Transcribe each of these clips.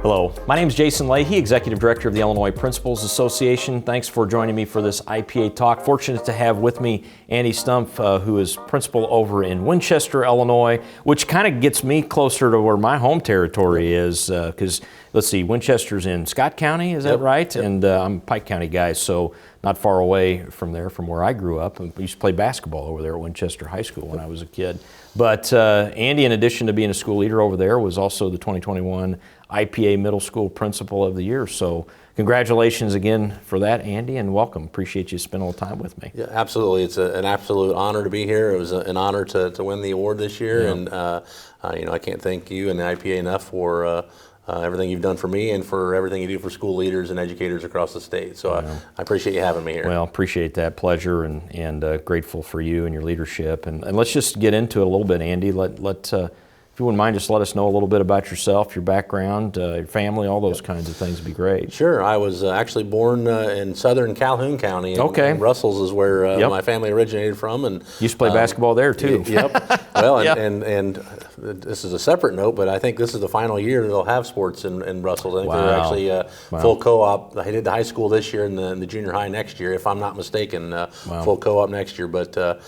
Hello, my name is Jason Leahy, Executive Director of the Illinois Principals Association. Thanks for joining me for this IPA talk. Fortunate to have with me Andy Stumpf, who is principal over in Winchester, Illinois, which kind of gets me closer to where my home territory is, because let's see, Winchester's in Scott County, is that right? Yep. And I'm a Pike County guy, so not far away from there, from where I grew up. I used to play basketball over there at Winchester High School when I was a kid. But Andy, in addition to being a school leader over there, was also the 2021 IPA Middle School Principal of the Year. So congratulations again for that, Andy, and welcome. Appreciate you spending a little time with me. Yeah, absolutely. It's an absolute honor to be here. It was an honor to win the award this year, and I can't thank you and the IPA enough for everything you've done for me and for everything you do for school leaders and educators across the state. So I appreciate you having me here. Well, appreciate that. Pleasure, and grateful for you and your leadership. And let's just get into it a little bit, Andy. If you wouldn't mind, just let us know a little bit about yourself, your background, your family, all those kinds of things would be great. Sure. I was actually born in southern Calhoun County. And Brussels is where my family originated from. And used to play basketball there too. Yep. Well, and this is a separate note, but I think this is the final year they'll have sports in Brussels. I think they're actually full co-op. I did the high school this year and the junior high next year, if I'm not mistaken. Full co-op next year, but.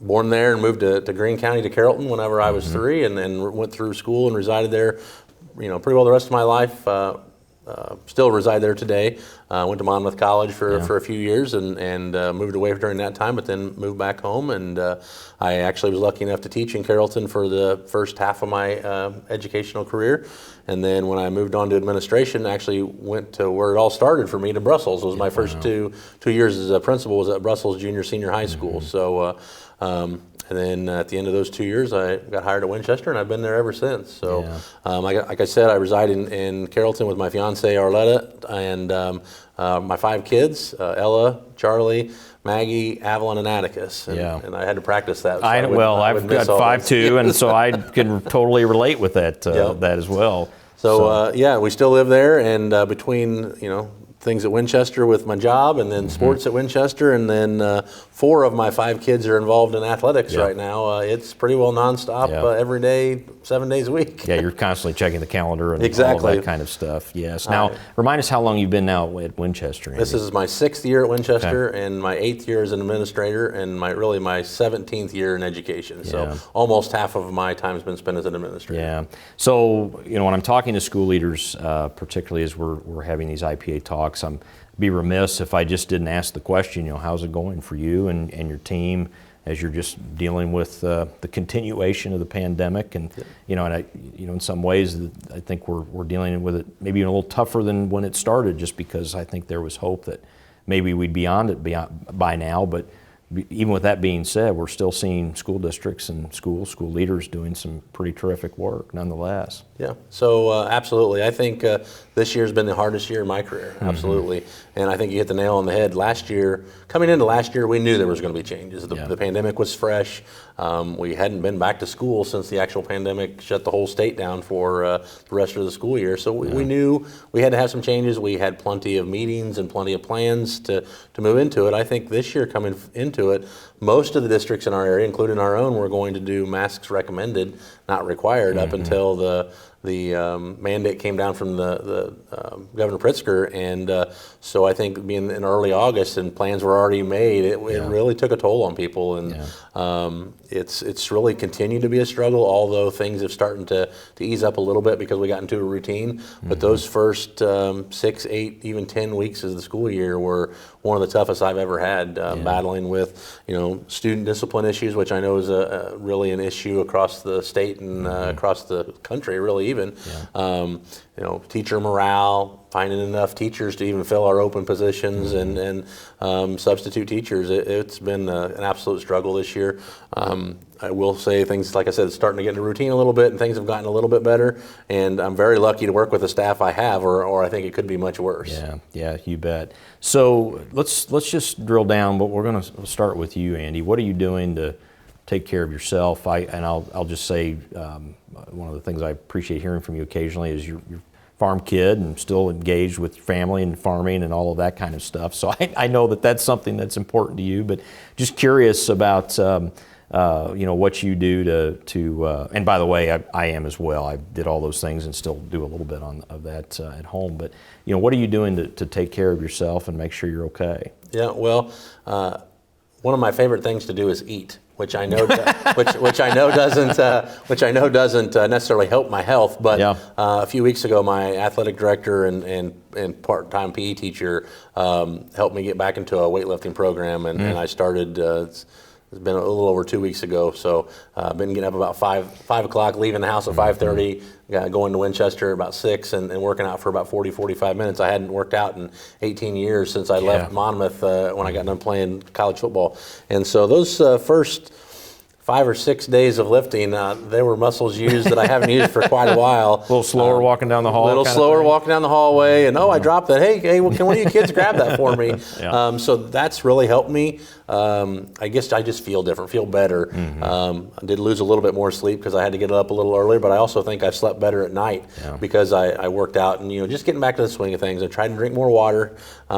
Born there and moved to Greene County to Carrollton whenever I was 3, and then went through school and resided there, pretty well the rest of my life. Still reside there today. Went to Monmouth College for a few years and moved away during that time, but then moved back home. And I actually was lucky enough to teach in Carrollton for the first half of my educational career. And then when I moved on to administration, I actually went to where it all started for me, to Brussels. It was my first two years as a principal was at Brussels Junior Senior High School. So. And then at the end of those 2 years, I got hired at Winchester, and I've been there ever since. So, like I said, I reside in Carrollton with my fiance Arletta and my 5 kids: Ella, Charlie, Maggie, Avalon, and Atticus. And I had to practice that. So I've got 5 too, and so I can totally relate with that as well. So we still live there, and between things at Winchester with my job, and then sports at Winchester, and then 4 of my 5 kids are involved in athletics right now. It's pretty well nonstop every day, 7 days a week. Yeah, you're constantly checking the calendar and all of that kind of stuff. Yes. Now, remind us how long you've been now at Winchester, Andy. This is my 6th year at Winchester, and my 8th year as an administrator, and my 17th year in education. So almost half of my time has been spent as an administrator. Yeah. So, when I'm talking to school leaders, particularly as we're having these IPA talks, I'm be remiss if I just didn't ask the question, how's it going for you and your team as you're just dealing with the continuation of the pandemic, and in some ways I think we're dealing with it maybe a little tougher than when it started, just because I think there was hope that maybe we'd be on it by now. But even with that being said, we're still seeing school districts and school leaders doing some pretty terrific work nonetheless. Yeah, so absolutely. I think this year's been the hardest year in my career, absolutely. And I think you hit the nail on the head. Coming into last year, we knew there was going to be changes. The pandemic was fresh. We hadn't been back to school since the actual pandemic shut the whole state down for the rest of the school year. So we knew we had to have some changes. We had plenty of meetings and plenty of plans to move into it. I think this year coming into it, most of the districts in our area, including our own, were going to do masks recommended, not required, up until the mandate came down from the Governor Pritzker, and so I think being in early August and plans were already made, it really took a toll on people, and it's really continued to be a struggle, although things have started to ease up a little bit because we got into a routine. But those first 6, 8, even 10 weeks of the school year were one of the toughest I've ever had, battling with student discipline issues, which I know is really an issue across the state and across the country, really even. Teacher morale, finding enough teachers to even fill our open positions, and substitute teachers. It's been an absolute struggle this year. I will say things, like I said, it's starting to get into routine a little bit, and things have gotten a little bit better, and I'm very lucky to work with the staff I have, or I think it could be much worse. Yeah, you bet. So let's just drill down, but we're going to start with you, Andy. What are you doing to take care of yourself? I'll just say one of the things I appreciate hearing from you occasionally is you're farm kid and still engaged with family and farming and all of that kind of stuff. So I know that that's something that's important to you, but just curious about what you do to and by the way, I am as well. I did all those things and still do a little bit of that at home. But what are you doing to take care of yourself and make sure you're okay? Yeah, well, one of my favorite things to do is eat, which I know which I know doesn't necessarily help my health. But a few weeks ago, my athletic director and part-time PE teacher helped me get back into a weightlifting program, and I started. It's been a little over 2 weeks ago, so I've been getting up about 5 o'clock, leaving the house at 5:30, going to Winchester about 6, and working out for about 45 minutes. I hadn't worked out in 18 years since I left Monmouth when I got done playing college football. And so those first 5 or 6 days of lifting, there were muscles used that I haven't used for quite a while. A little slower walking down the hall. A little slower walking down the hallway, and I dropped that. Hey, well, can one of you kids grab that for me? So that's really helped me. I guess I just feel different, feel better. I did lose a little bit more sleep because I had to get up a little earlier, but I also think I've slept better at night because I worked out and just getting back to the swing of things. I tried to drink more water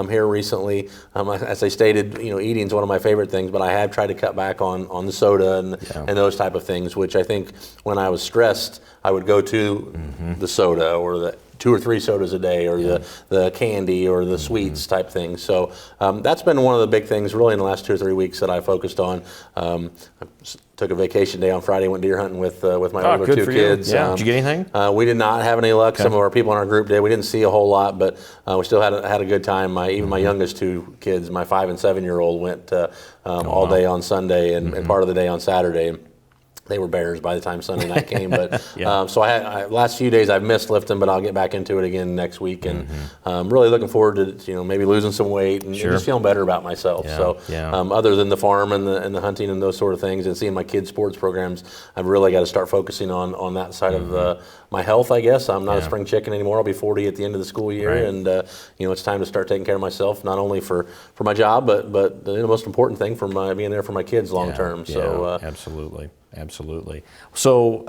here recently. As I stated, eating is one of my favorite things, but I have tried to cut back on the soda and those type of things, which I think when I was stressed, I would go to the soda or the 2 or 3 sodas a day, or the candy or the sweets type thing. So that's been one of the big things really in the last 2 or 3 weeks that I focused on. I took a vacation day on Friday, went deer hunting with my older 2 kids. Did you get anything? We did not have any luck. Some of our people in our group did. We didn't see a whole lot, but we still had a good time. Even my youngest 2 kids, my 5 and 7-year-old, went all day on Sunday and part of the day on Saturday. They were bears by the time Sunday night came, but so I last few days I've missed lifting, but I'll get back into it again next week, and really looking forward to maybe losing some weight and just feeling better about myself. Other than the farm and the hunting and those sort of things, and seeing my kids' sports programs, I've really got to start focusing on that side of my health. I guess I'm not a spring chicken anymore. I'll be 40 at the end of the school year, and it's time to start taking care of myself, not only for my job, but the most important thing for being there for my kids long term. So Absolutely. So,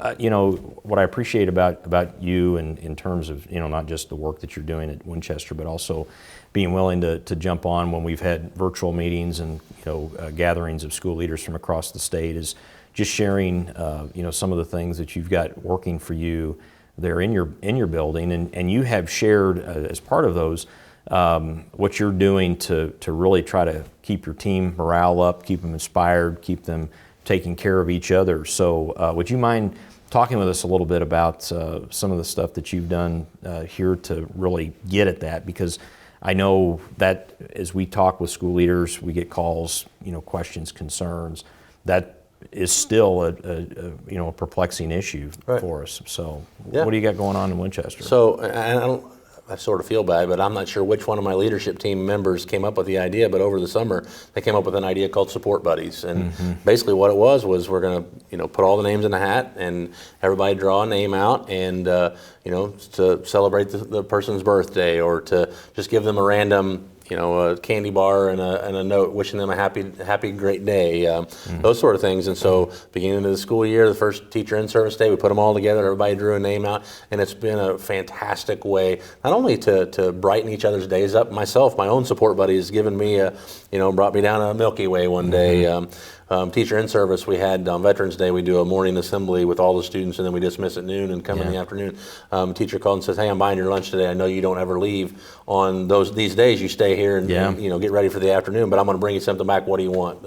what I appreciate about you in terms of, not just the work that you're doing at Winchester, but also being willing to jump on when we've had virtual meetings and, gatherings of school leaders from across the state, is just sharing, some of the things that you've got working for you there in your building. And you have shared as part of those what you're doing to really try to keep your team morale up, keep them inspired, keep them taking care of each other. So would you mind talking with us a little bit about some of the stuff that you've done here to really get at that? Because I know that as we talk with school leaders, we get calls, questions, concerns. That is still a perplexing issue for us. So what do you got going on in Winchester? So I sort of feel bad, but I'm not sure which one of my leadership team members came up with the idea, but over the summer they came up with an idea called Support Buddies. And basically what it was we're going to put all the names in a hat and everybody draw a name out and to celebrate the person's birthday, or to just give them a random a candy bar and a note wishing them a happy great day, those sort of things. And so beginning of the school year, the first teacher in service day, we put them all together, everybody drew a name out, and it's been a fantastic way not only to brighten each other's days up. My own support buddy has given me brought me down a Milky Way one day. Teacher in service, we had on Veterans Day, we do a morning assembly with all the students, and then we dismiss at noon and come in the afternoon. Teacher called and says, "Hey, I'm buying your lunch today. I know you don't ever leave on these days. You stay here and get ready for the afternoon, but I'm going to bring you something back. What do you want?"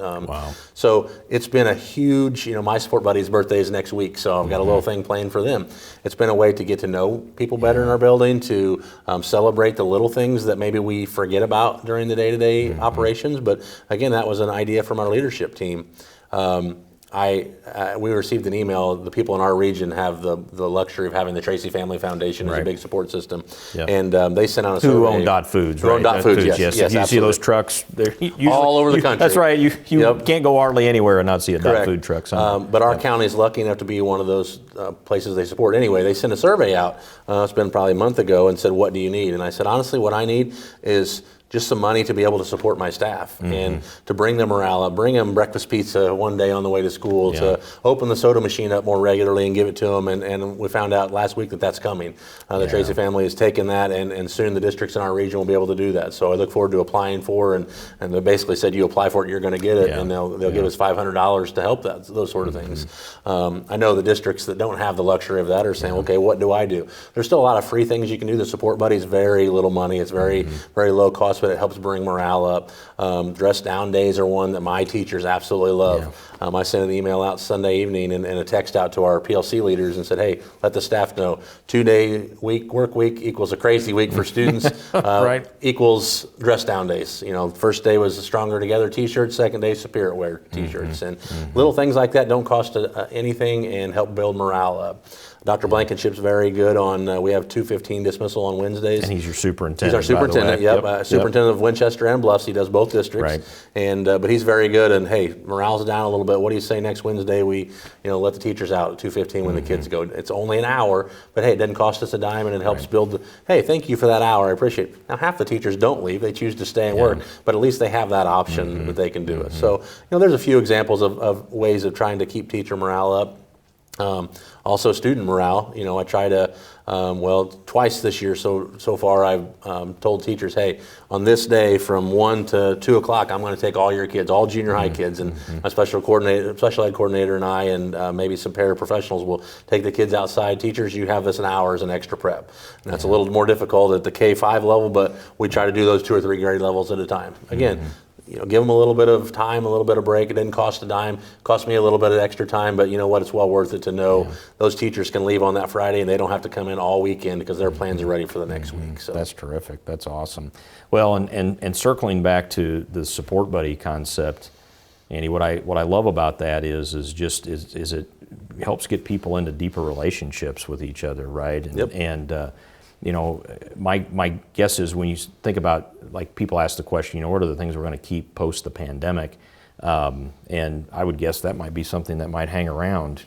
So it's been a huge, my support buddy's birthday is next week, so I've got a little thing planned for them. It's been a way to get to know people better in our building, to celebrate the little things that maybe we forget about during the day-to-day operations. But again, that was an idea from our leadership team. We received an email. The people in our region have the luxury of having the Tracy Family Foundation as a big support system, and they sent out a survey. Who own Dot Foods, right? Who own Dot Foods, yes. You absolutely. see those trucks all over the country. That's right. You can't go hardly anywhere and not see a Dot Food truck. But our county is lucky enough to be one of those places they support. Anyway, they sent a survey out. It's been probably a month ago, and said, "What do you need?" And I said, honestly, what I need is just some money to be able to support my staff and to bring them morale up, bring them breakfast pizza one day on the way to school, to open the soda machine up more regularly and give it to them. And we found out last week that that's coming. The Tracy family has taken that, and soon the districts in our region will be able to do that. So I look forward to applying for, and they basically said, you apply for it, you're going to get it, and they'll give us $500 to help those sort of things. I know the districts that don't have the luxury of that are saying, okay, what do I do? There's still a lot of free things you can do. The Support Buddy is very little money. It's very low cost, but it helps bring morale up. Dress down days are one that my teachers absolutely love. I sent an email out Sunday evening and a text out to our PLC leaders and said, hey, let the staff know 2-day work week equals a crazy week for students, equals dress down days. First day was the Stronger Together t-shirts, second day Spirit Wear t-shirts. And little things like that don't cost anything and help build morale up. Dr. Blankenship's very good on, we have 2:15 dismissal on Wednesdays. And he's your superintendent. He's our superintendent, superintendent of Winchester and Bluffs. He does both districts. And but he's very good, and hey, morale's down a little bit. What do you say next Wednesday we let the teachers out at 2:15 when the kids go? It's only an hour, but hey, it doesn't cost us a dime, and it helps build hey, thank you for that hour, I appreciate it. Now half the teachers don't leave, they choose to stay and work, but at least they have that option that they can do it. So there's a few examples of ways of trying to keep teacher morale up. Also student morale, I try to, twice this year so far I've told teachers, hey, on this day from 1 to 2 o'clock, I'm going to take all your kids, all junior high kids, and my special ed coordinator and I and maybe some paraprofessionals will take the kids outside. Teachers, you have this an hour as an extra prep. And that's a little more difficult at the K-5 level, but we try to do those 2 or 3 grade levels at a time. Again, give them a little bit of time, a little bit of break. It didn't cost a dime. Cost me a little bit of extra time, but you know what? It's well worth it to know those teachers can leave on that Friday and they don't have to come in all weekend because their plans are ready for the next week. So that's terrific. That's awesome. Well, and circling back to the Support Buddy concept, Andy, what I love about that is it helps get people into deeper relationships with each other, right? And my guess is when you think about, like, people ask the question, what are the things we're going to keep post the pandemic? And I would guess that might be something that might hang around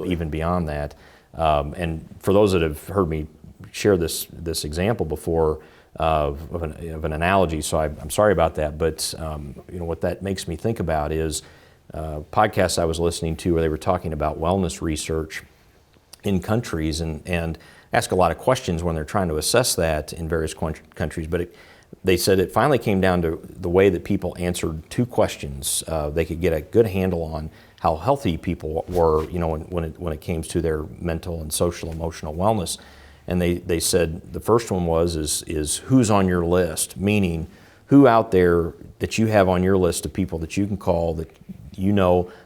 even beyond that. And for those that have heard me share this example before of an analogy, so I'm sorry about that, but what that makes me think about is podcasts I was listening to where they were talking about wellness research in countries and ask a lot of questions when they're trying to assess that in various countries, but they said it finally came down to the way that people answered 2 questions. They could get a good handle on how healthy people were, when it came to their mental and social emotional wellness. And they said the first one is who's on your list, meaning who out there that you have on your list of people that you can call that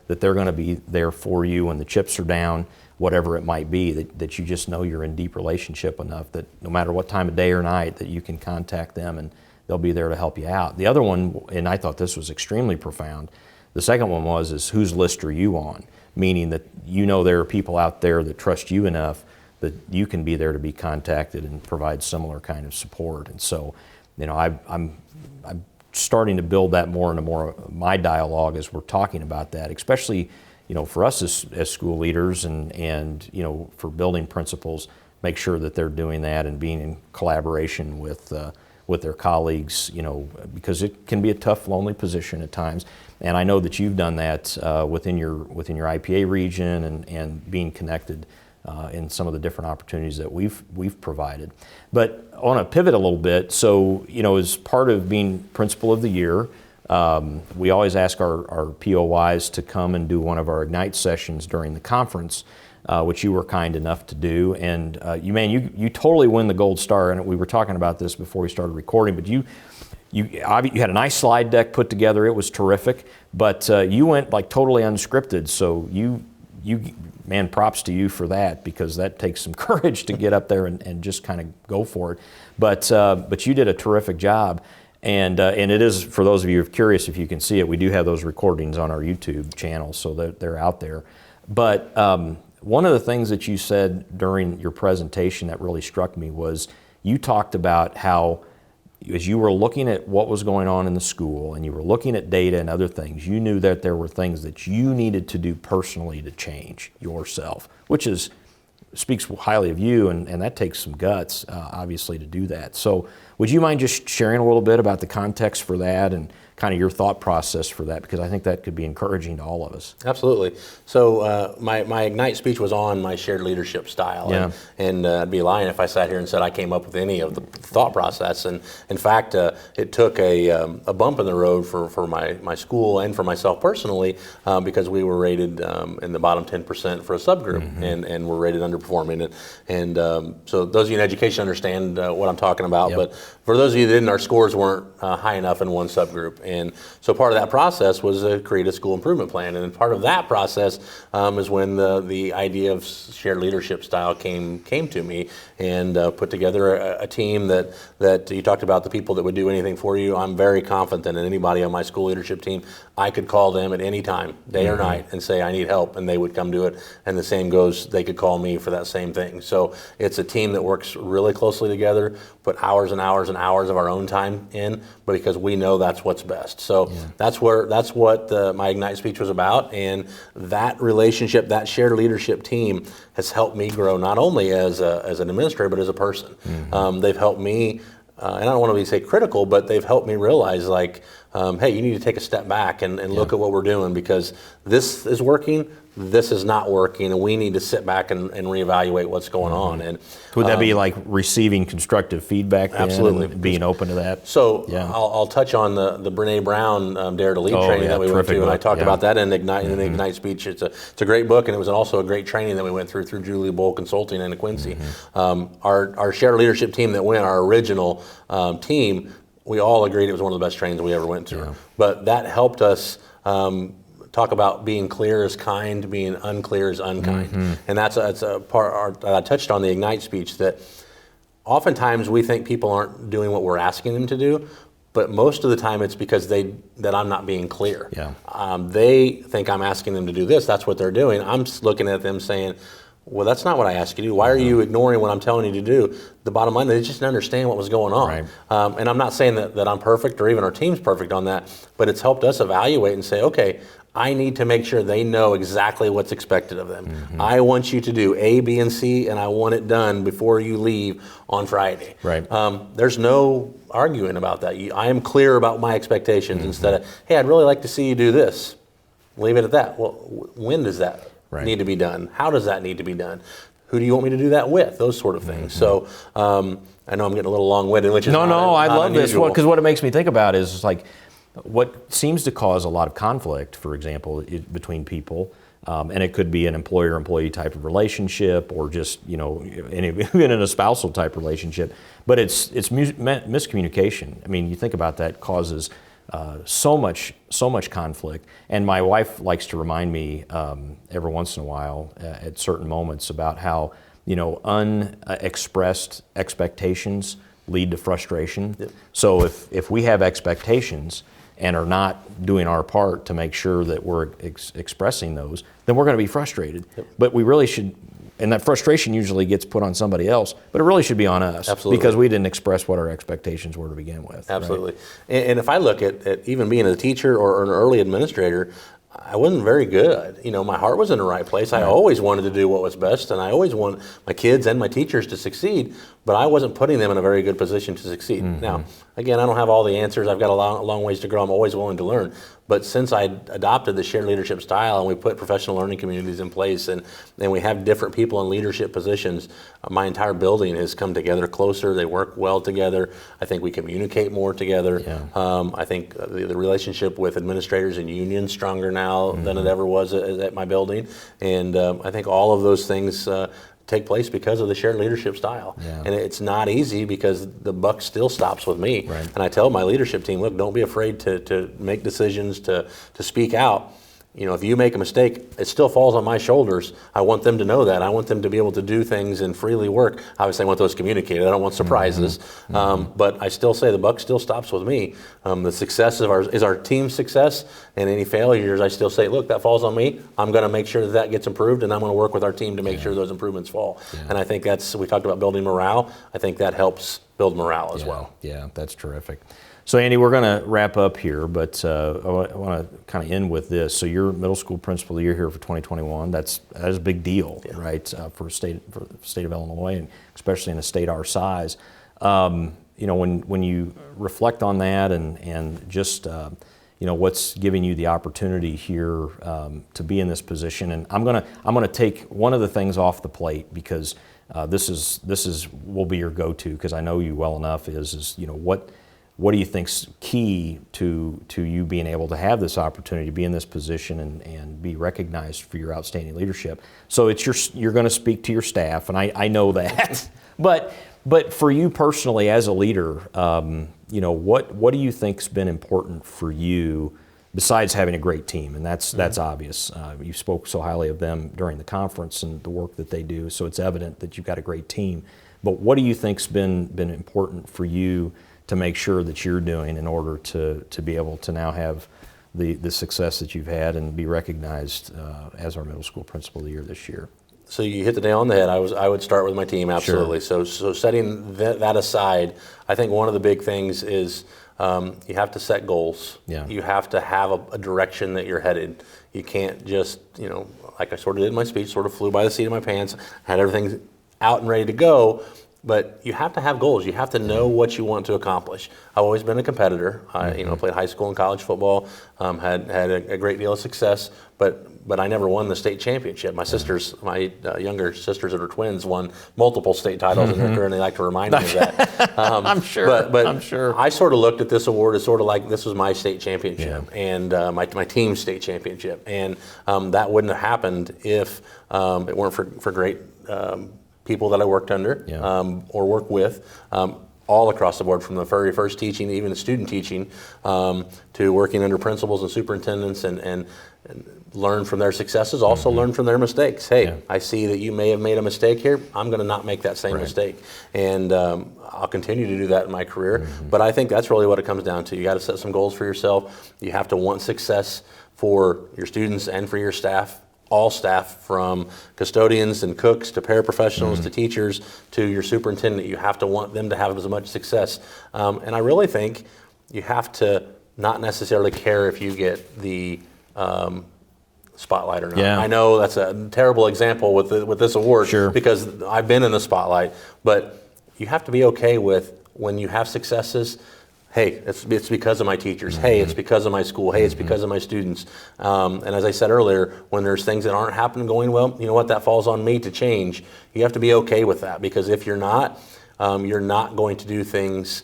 that they're going to be there for you when the chips are down, whatever it might be, that you just know you're in deep relationship enough that no matter what time of day or night that you can contact them and they'll be there to help you out. The other one, and I thought this was extremely profound, the second one is whose list are you on? Meaning that there are people out there that trust you enough that you can be there to be contacted and provide similar kind of support. And so, I'm starting to build that more into more of my dialogue as we're talking about that, especially for us as school leaders and for building principals, make sure that they're doing that and being in collaboration with their colleagues, because it can be a tough, lonely position at times. And I know that you've done that within your IPA region and being connected in some of the different opportunities that we've provided. But I want to pivot a little bit. So, as part of being Principal of the Year, we always ask our POYs to come and do one of our Ignite sessions during the conference, which you were kind enough to do. And you totally win the gold star. And we were talking about this before we started recording, but you had a nice slide deck put together. It was terrific, but you went like totally unscripted. So man, props to you for that, because that takes some courage to get up there and just kind of go for it. But you did a terrific job. And it is, for those of you who are curious if you can see it, we do have those recordings on our YouTube channel, so they're out there. But one of the things that you said during your presentation that really struck me was you talked about how, as you were looking at what was going on in the school and you were looking at data and other things, you knew that there were things that you needed to do personally to change yourself, which speaks highly of you, and that takes some guts, obviously, to do that. So Would you mind just sharing a little bit about the context for that and kind of your thought process for that? Because I think that could be encouraging to all of us. Absolutely. So my Ignite speech was on my shared leadership style. Yeah. And I'd be lying if I sat here and said I came up with any of the thought process. And in fact, it took a bump in the road for my school and for myself personally because we were rated in the bottom 10% for a subgroup and were rated underperforming. And so those of you in education understand what I'm talking about. Yep. But for those of you that didn't, our scores weren't high enough in one subgroup. And so part of that process was to create a school improvement plan. And part of that process is when the idea of shared leadership style came to me, and put together a team that you talked about, the people that would do anything for you. I'm very confident in anybody on my school leadership team. I could call them at any time, day or night, and say I need help, and they would come do it. And the same goes, they could call me for that same thing. So it's a team that works really closely together, put hours and hours and hours of our own time in, but because we know that's what's best. So that's what my Ignite speech was about, and that relationship, that shared leadership team has helped me grow not only as an administrator, but as a person. They've helped me, and I don't want to say critical, but they've helped me realize, like, hey, you need to take a step back and look at what we're doing, because this is working, this is not working, and we need to sit back and reevaluate what's going on. And would that be like receiving constructive feedback then, absolutely, and being open to that? So I'll touch on the Brene Brown Dare to Lead training that we went through, and I talked about that in the Ignite speech. It's a great book, and it was also a great training that we went through Julie Bull Consulting and Quincy. Our shared leadership team that went, our original team, we all agreed it was one of the best trainings we ever went through. But that helped us talk about being clear is kind, being unclear is unkind. And that's a part I touched on the Ignite speech, that oftentimes we think people aren't doing what we're asking them to do, but most of the time it's because that I'm not being clear. They think I'm asking them to do this, that's what they're doing. I'm looking at them saying, well, that's not what I asked you to do. Why are you ignoring what I'm telling you to do? The bottom line, they just didn't understand what was going on. And I'm not saying that I'm perfect or even our team's perfect on that, but it's helped us evaluate and say, okay, I need to make sure they know exactly what's expected of them. I want you to do A, B, and C, and I want it done before you leave on Friday. There's no arguing about that. I am clear about my expectations instead of, hey, I'd really like to see you do this. Leave it at that. Well, when does that need to be done? How does that need to be done? Who do you want me to do that with? Those sort of things. So I know I'm getting a little long-winded, which is I love unusual. this, because what it makes me think about is like what seems to cause a lot of conflict, for example, between people, and it could be an employer-employee type of relationship, or just even in a spousal type relationship. But it's miscommunication. I mean, you think about that causes so much conflict. And my wife likes to remind me every once in a while at certain moments about how unexpressed expectations lead to frustration. So if we have expectations and are not doing our part to make sure that we're expressing those, then we're going to be frustrated. But we really should, and that frustration usually gets put on somebody else, but it really should be on us. Absolutely. Because we didn't express what our expectations were to begin with. Absolutely. Right? And if I look at even being a teacher or an early administrator, I wasn't very good. My heart was in the right place. I always wanted to do what was best, and I always want my kids and my teachers to succeed, but I wasn't putting them in a very good position to succeed. Now, again, I don't have all the answers. I've got a long ways to grow. I'm always willing to learn. But since I adopted the shared leadership style, and we put professional learning communities in place, and we have different people in leadership positions, my entire building has come together closer. They work well together. I think we communicate more together. I think the relationship with administrators and unions stronger now than it ever was at my building. And I think all of those things take place because of the shared leadership style. And it's not easy, because the buck still stops with me. And I tell my leadership team, look, don't be afraid to make decisions, to speak out. If you make a mistake, it still falls on my shoulders. I want them to know that. I want them to be able to do things and freely work. Obviously, I want those communicated. I don't want surprises. But I still say the buck still stops with me. The success is our team's success, and any failures, I still say, look, that falls on me. I'm going to make sure that gets improved, and I'm going to work with our team to make sure those improvements fall. And I think we talked about building morale. I think that helps build morale as well. Yeah, that's terrific. So Andy, we're going to wrap up here, but I want to kind of end with this. So you're middle school principal of the year here for 2021. That is a big deal, right, for the state of Illinois, and especially in a state our size. when you reflect on that and just what's giving you the opportunity here to be in this position, and I'm gonna take one of the things off the plate, because this will be your go-to, because I know you well enough. Is what do you think's key to you being able to have this opportunity to be in this position and be recognized for your outstanding leadership? So you're going to speak to your staff, and I know that, but for you personally as a leader, what do you think's been important for you besides having a great team? And that's obvious. You spoke so highly of them during the conference and the work that they do, so it's evident that you've got a great team. But what do you think's been important for you to make sure that you're doing in order to be able to now have the success that you've had and be recognized as our middle school principal of the year this year? So you hit the nail on the head. I would start with my team, absolutely. Sure. So setting that aside, I think one of the big things is you have to set goals. Yeah. You have to have a direction that you're headed. You can't just, like I sort of did in my speech, sort of flew by the seat of my pants, had everything out and ready to go. But you have to have goals. You have to know what you want to accomplish. I've always been a competitor. I played high school and college football, had a great deal of success, but I never won the state championship. My sisters, my younger sisters that are twins, won multiple state titles in their career, and they like to remind me of that. I'm sure. But I'm sure. I sort of looked at this award as sort of like this was my state championship and my team's state championship, and that wouldn't have happened if it weren't for great people that I worked under or work with, all across the board, from the very first teaching, even the student teaching, to working under principals and superintendents, and learn from their successes, also learn from their mistakes. Hey, I see that you may have made a mistake here. I'm going to not make that same mistake. And I'll continue to do that in my career. But I think that's really what it comes down to. You got to set some goals for yourself. You have to want success for your students and for your staff. All staff, from custodians and cooks to paraprofessionals to teachers to your superintendent. You have to want them to have as much success. And I really think you have to not necessarily care if you get the spotlight or not. Yeah. I know that's a terrible example with this award, because I've been in the spotlight, but you have to be okay with when you have successes. Hey, it's because of my teachers. Hey, it's because of my school. Hey, it's because of my students. And as I said earlier, when there's things that aren't happening going well, you know what? That falls on me to change. You have to be okay with that, because if you're not going to do things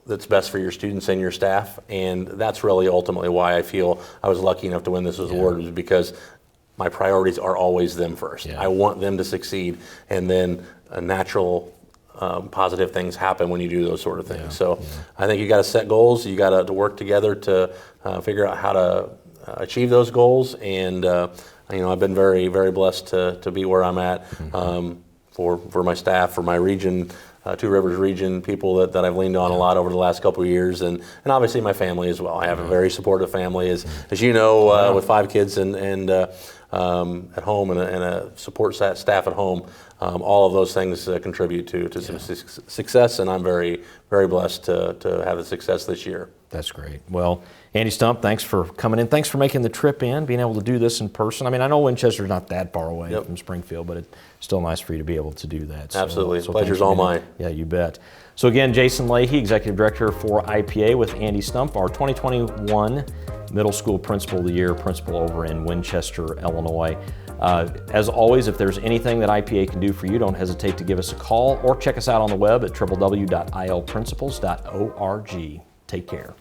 that's best for your students and your staff. And that's really ultimately why I feel I was lucky enough to win this award, was because my priorities are always them first. I want them to succeed, and then a natural positive things happen when you do those sort of things. I think you got to set goals. You got to work together to figure out how to achieve those goals. And I've been very, very blessed to be where I'm at. For my staff, for my region, Two Rivers region, people that I've leaned on a lot over the last couple of years, and obviously my family as well. I have a very supportive family, as you know, with 5 kids and at home, and a support staff at home. All of those things contribute to some success, and I'm very, very blessed to have the success this year. That's great. Well, Andy Stump, thanks for coming in. Thanks for making the trip in, being able to do this in person. I mean, I know Winchester's not that far away from Springfield, but it's still nice for you to be able to do that. Absolutely. So pleasure's all mine. Yeah, you bet. So again, Jason Leahy, Executive Director for IPA, with Andy Stump, our 2021 Middle School Principal of the Year, principal over in Winchester, Illinois. As always, if there's anything that IPA can do for you, don't hesitate to give us a call or check us out on the web at www.ilprincipals.org. Take care.